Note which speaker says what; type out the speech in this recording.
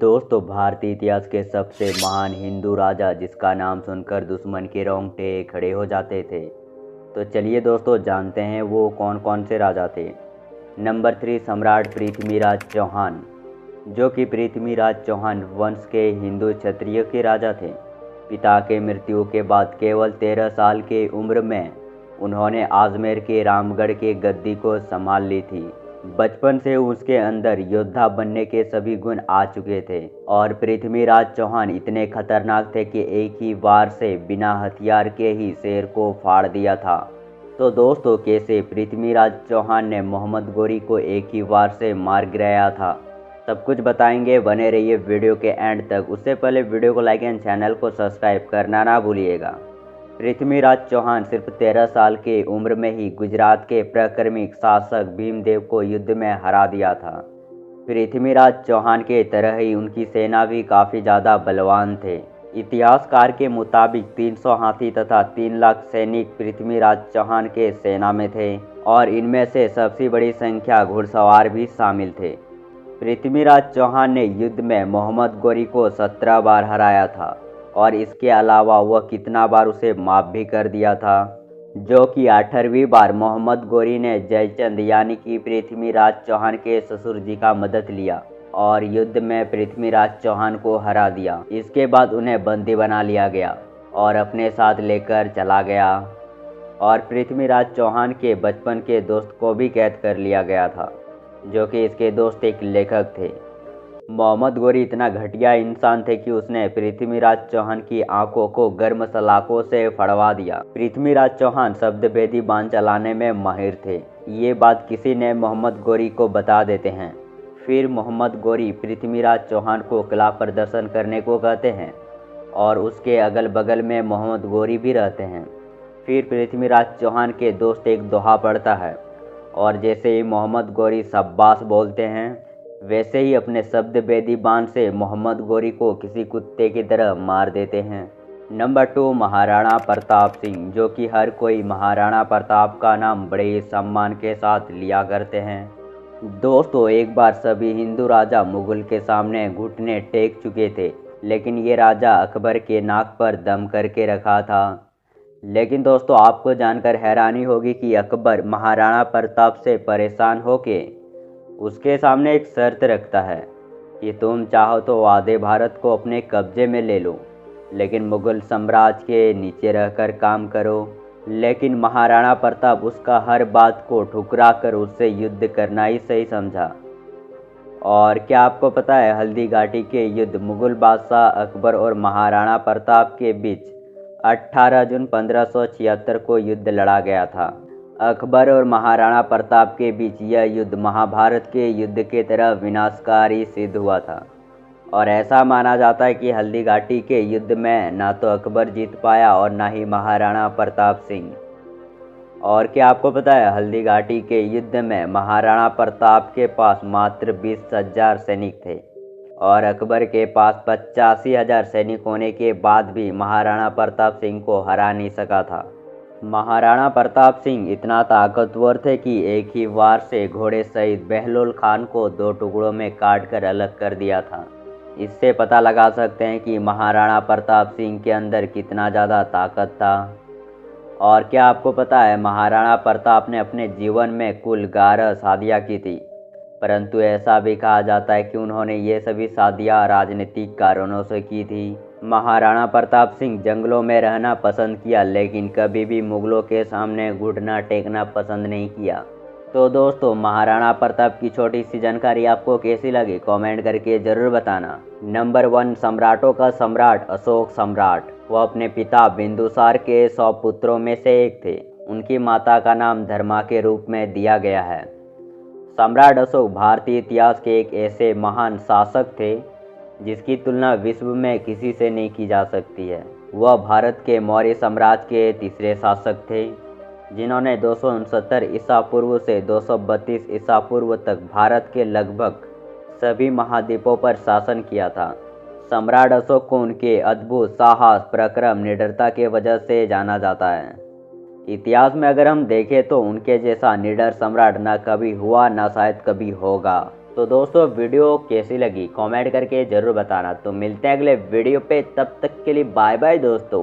Speaker 1: दोस्तों, भारतीय इतिहास के सबसे महान हिंदू राजा जिसका नाम सुनकर दुश्मन के रोंगटे खड़े हो जाते थे। तो चलिए दोस्तों, जानते हैं वो कौन कौन से राजा थे। नंबर 3, सम्राट पृथ्वीराज चौहान, जो कि पृथ्वीराज चौहान वंश के हिंदू क्षत्रिय के राजा थे। पिता के मृत्यु के बाद केवल 13 साल के उम्र में उन्होंने आजमेर के रामगढ़ के गद्दी को संभाल ली थी। बचपन से उसके अंदर योद्धा बनने के सभी गुण आ चुके थे और पृथ्वीराज चौहान इतने खतरनाक थे कि एक ही वार से बिना हथियार के ही शेर को फाड़ दिया था। तो दोस्तों, कैसे पृथ्वीराज चौहान ने मोहम्मद गोरी को एक ही वार से मार गिराया था, सब कुछ बताएंगे। बने रहिए वीडियो के एंड तक। उससे पहले वीडियो को लाइक एंड चैनल को सब्सक्राइब करना ना भूलिएगा। पृथ्वीराज चौहान सिर्फ 13 साल के उम्र में ही गुजरात के प्राक्रमिक शासक भीमदेव को युद्ध में हरा दिया था। पृथ्वीराज चौहान के तरह ही उनकी सेना भी काफ़ी ज़्यादा बलवान थे। इतिहासकार के मुताबिक 300 हाथी तथा 3 लाख सैनिक पृथ्वीराज चौहान के सेना में थे और इनमें से सबसे बड़ी संख्या घुड़सवार भी शामिल थे। पृथ्वीराज चौहान ने युद्ध में मोहम्मद गोरी को 17 बार हराया था और इसके अलावा वह कितना बार उसे माफ भी कर दिया था, जो कि 18वीं बार मोहम्मद गोरी ने जयचंद यानी कि पृथ्वीराज चौहान के ससुर जी का मदद लिया और युद्ध में पृथ्वीराज चौहान को हरा दिया। इसके बाद उन्हें बंदी बना लिया गया और अपने साथ लेकर चला गया और पृथ्वीराज चौहान के बचपन के दोस्त को भी कैद कर लिया गया था, जो कि इसके दोस्त एक लेखक थे। मोहम्मद गोरी इतना घटिया इंसान थे कि उसने पृथ्वीराज चौहान की आंखों को गर्म सलाखों से फड़वा दिया। पृथ्वीराज चौहान शब्दभेदी बाण चलाने में माहिर थे। ये बात किसी ने मोहम्मद गोरी को बता देते हैं। फिर मोहम्मद गोरी पृथ्वीराज चौहान को कला प्रदर्शन करने को कहते हैं और उसके अगल बगल में मोहम्मद गोरी भी रहते हैं। फिर पृथ्वीराज चौहान के दोस्त एक दोहा पढ़ता है और जैसे ही मोहम्मद गोरी शाबाश बोलते हैं, वैसे ही अपने शब्दभेदी बाण से मोहम्मद गोरी को किसी कुत्ते की तरह मार देते हैं। नंबर 2, महाराणा प्रताप सिंह, जो कि हर कोई महाराणा प्रताप का नाम बड़े ही सम्मान के साथ लिया करते हैं। दोस्तों, एक बार सभी हिंदू राजा मुगल के सामने घुटने टेक चुके थे, लेकिन ये राजा अकबर के नाक पर दम करके रखा था। लेकिन दोस्तों, आपको जानकर हैरानी होगी कि अकबर महाराणा प्रताप से परेशान होके उसके सामने एक शर्त रखता है कि तुम चाहो तो आधे भारत को अपने कब्जे में ले लो, लेकिन मुगल साम्राज्य के नीचे रहकर काम करो। लेकिन महाराणा प्रताप उसका हर बात को ठुकरा कर उससे युद्ध करना ही सही समझा। और क्या आपको पता है, हल्दी घाटी के युद्ध मुगल बादशाह अकबर और महाराणा प्रताप के बीच 18 जून 1576 को युद्ध लड़ा गया था। अकबर और महाराणा प्रताप के बीच यह युद्ध महाभारत के युद्ध के तरह विनाशकारी सिद्ध हुआ था और ऐसा माना जाता है कि हल्दी घाटी के युद्ध में ना तो अकबर जीत पाया और ना ही महाराणा प्रताप सिंह। और क्या आपको पता है, हल्दी घाटी के युद्ध में महाराणा प्रताप के पास मात्र 20,000 सैनिक थे और अकबर के पास 85,000 सैनिक होने के बाद भी महाराणा प्रताप सिंह को हरा नहीं सका था। महाराणा प्रताप सिंह इतना ताकतवर थे कि एक ही वार से घोड़े सहित बहलोल खान को 2 टुकड़ों में काटकर अलग कर दिया था। इससे पता लगा सकते हैं कि महाराणा प्रताप सिंह के अंदर कितना ज़्यादा ताकत था। और क्या आपको पता है, महाराणा प्रताप ने अपने जीवन में कुल 11 शादियाँ की थी, परंतु ऐसा भी कहा जाता है कि उन्होंने ये सभी शादियाँ राजनीतिक कारणों से की थी। महाराणा प्रताप सिंह जंगलों में रहना पसंद किया, लेकिन कभी भी मुगलों के सामने घुटना टेकना पसंद नहीं किया। तो दोस्तों, महाराणा प्रताप की छोटी सी जानकारी आपको कैसी लगी, कमेंट करके ज़रूर बताना। नंबर 1, सम्राटों का सम्राट अशोक सम्राट। वह अपने पिता बिंदुसार के 100 पुत्रों में से एक थे। उनकी माता का नाम धर्मा के रूप में दिया गया है। सम्राट अशोक भारतीय इतिहास के एक ऐसे महान शासक थे जिसकी तुलना विश्व में किसी से नहीं की जा सकती है। वह भारत के मौर्य साम्राज्य के तीसरे शासक थे, जिन्होंने 269 ईसा पूर्व से 232 ईसा पूर्व तक भारत के लगभग सभी महाद्वीपों पर शासन किया था। सम्राट अशोक को उनके अद्भुत साहस, पराक्रम, निडरता के वजह से जाना जाता है। इतिहास में अगर हम देखें तो उनके जैसा निडर सम्राट न कभी हुआ न शायद कभी होगा। तो दोस्तों वीडियो कैसी लगी कमेंट करके ज़रूर बताना। तो मिलते हैं अगले वीडियो पे, तब तक के लिए बाय बाय दोस्तों।